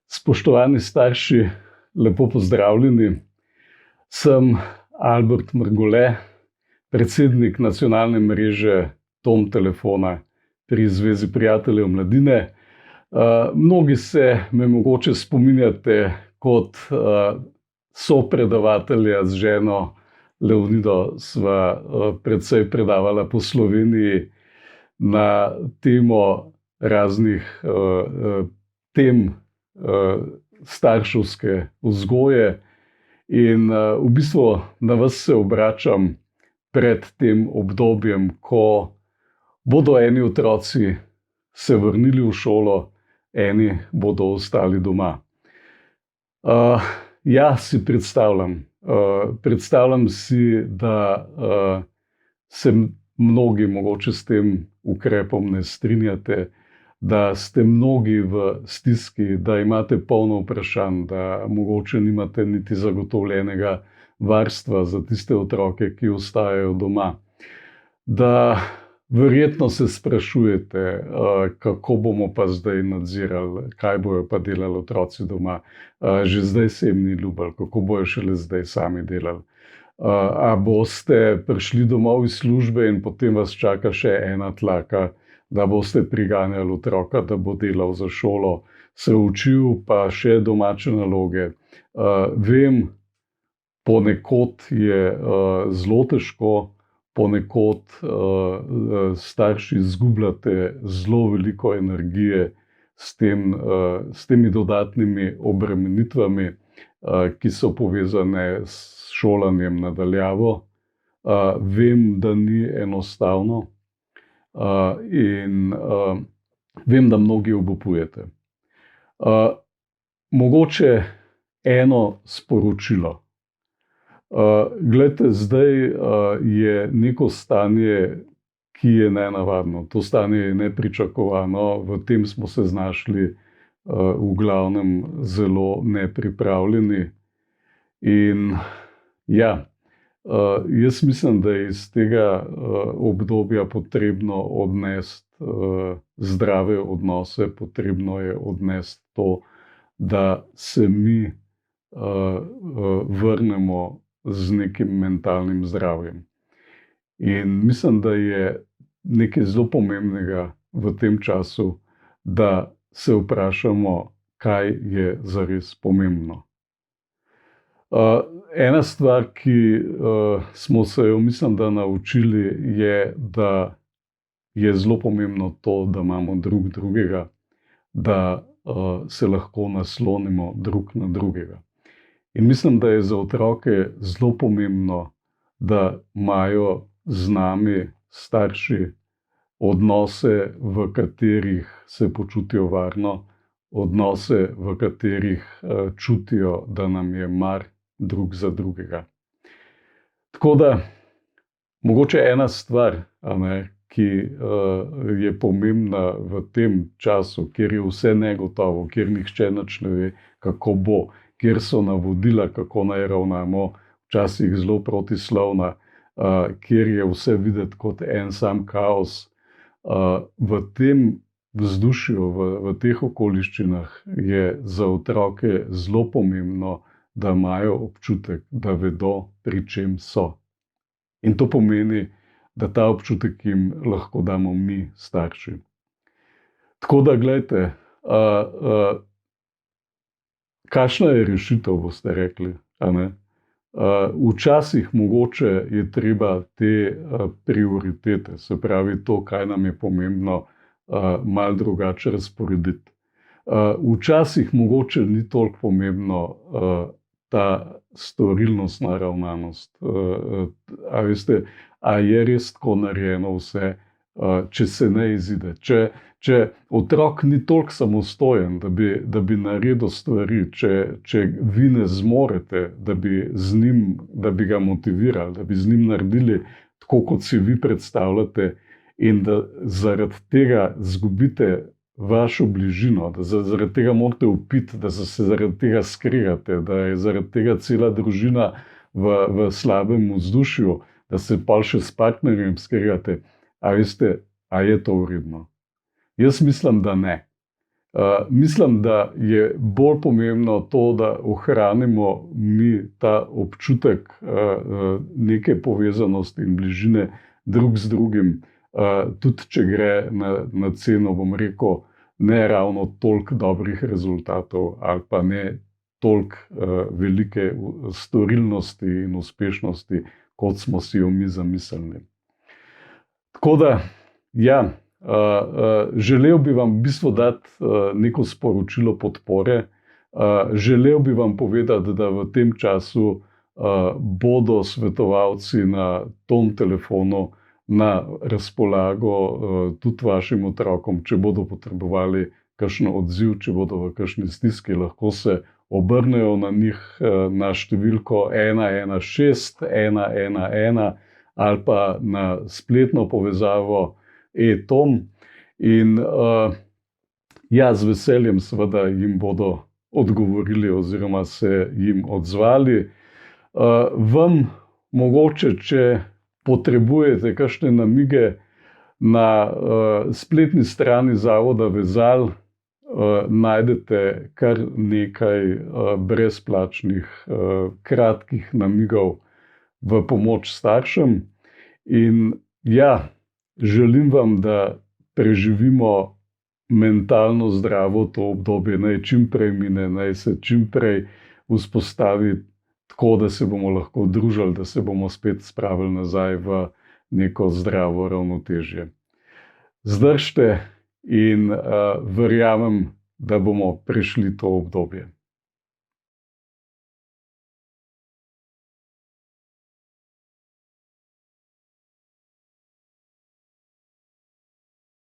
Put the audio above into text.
Spoštovani starši, lepo pozdravljeni. Sem Albert Mrgole, predsednik nacionalne mreže Dom telefona pri Zvezi prijateljev mladine. Mnogi se me mogoče spominjate kot sopredavatelja z ženo Leonido, sva precej predavala po Sloveniji na temo raznih tem starševske vzgoje in v bistvu na vas se obračam pred tem obdobjem, ko bodo eni otroci se vrnili v šolo, eni bodo ostali doma. Si predstavljam si, da se mnogi mogoče s tem ukrepom ne strinjate, da ste mnogi v stiski, da imate polno vprašanj, da mogoče nimate niti zagotovljenega varstva za tiste otroke, ki ostajajo doma. Da verjetno se sprašujete, kako bomo pa zdaj nadzirali, kaj bojo pa delali otroci doma. Že zdaj se jim ni ljubilo, kako bojo šele zdaj sami delali. A boste prišli domov iz službe in potem vas čaka še ena tlaka, da boste priganjali otroka, da bo delal za šolo, se učil, pa še domače naloge. Vem, ponekod je zelo težko, ponekod starši izgubljate zelo veliko energije s temi dodatnimi obremenitvami, ki so povezane s šolanjem na daljavo. Vem, da ni enostavno. In vem, da mnogi obupujete. Mogoče eno sporočilo. Glejte, zdaj je neko stanje, ki je nenavadno. To stanje je nepričakovano, v tem smo se znašli v glavnem zelo nepripravljeni. In jaz mislim, da je iz tega obdobja potrebno odnesti zdrave odnose, potrebno je odnesti to, da se mi vrnemo z nekim mentalnim zdravjem. In mislim, da je nekaj zelo pomembnega v tem času, da se vprašamo, kaj je zares pomembno. Ena stvar, ki smo se jo, mislim, da naučili, je, da je zelo pomembno to, da imamo drug drugega, da se lahko naslonimo drug na drugega. In mislim, da je za otroke zelo pomembno, da imajo z nami starši odnose, v katerih se počutijo varno, odnose, v katerih čutijo, da nam je mar drug za drugega. Tako da, mogoče ena stvar, ki je pomembna v tem času, kjer je vse negotovo, kjer nihče nič ne ve, kako bo, kjer so navodila, kako naj ravnamo, včasih zelo protislovna, kjer je vse videti kot en sam kaos. V tem vzdušju, v teh okoliščinah je za otroke zelo pomembno, da imajo občutek, da vedo, pri čem so. In to pomeni, da ta občutek jim lahko damo mi, starši. Tako da, glejte, kakšna je rešitev, boste rekli, a ne? Včasih mogoče je treba te prioritete, se pravi to, kaj nam je pomembno, malo drugače razporediti. Včasih mogoče ni toliko pomembno ta storilnost, naravnanost. A veste, a je res tako narejeno vse, če se ne izide. Če otrok ni toliko samostojen, da bi naredil stvari, če vi ne zmorete, da bi ga motivirali, da bi z njim naredili tako, kot si vi predstavljate, in da zaradi tega izgubite vašo bližino, da zaradi tega morate vpiti, da se zaradi tega skregate, da je zaradi tega cela družina v slabem vzdušju, da se pol še s partnerjem skregate. A veste, a je to vredno? Jaz mislim, da ne. Mislim, da je bolj pomembno to, da ohranimo mi ta občutek neke povezanosti in bližine drug z drugim, tudi če gre na ceno, bom rekel, ne ravno toliko dobrih rezultatov ali pa ne toliko velike storilnosti in uspešnosti, kot smo si jo mi zamislili. Tako da, ja, želel bi vam v bistvu dati neko sporočilo podpore. Želel bi vam povedati, da v tem času bodo svetovalci na tom telefonu na razpolago tudi vašim otrokom, če bodo potrebovali kakšen odziv, če bodo v kakšni stiski, lahko se obrnejo na njih na številko 116 111 ali pa na spletno povezavo e-Tom. In ja, z veseljem seveda jim bodo odgovorili oziroma se jim odzvali. Vam mogoče, če potrebujete kakšne namige, na spletni strani Zavoda Vezal najdete kar nekaj brezplačnih kratkih namigov v pomoč staršem. In ja, želim vam, da preživimo mentalno zdravo to obdobje, naj čim prej mine, naj se čim prej vzpostavi tako, da se bomo lahko družili, da se bomo spet spravili nazaj v neko zdravo ravnotežje. Zdržite in verjamem, da bomo prešli to obdobje.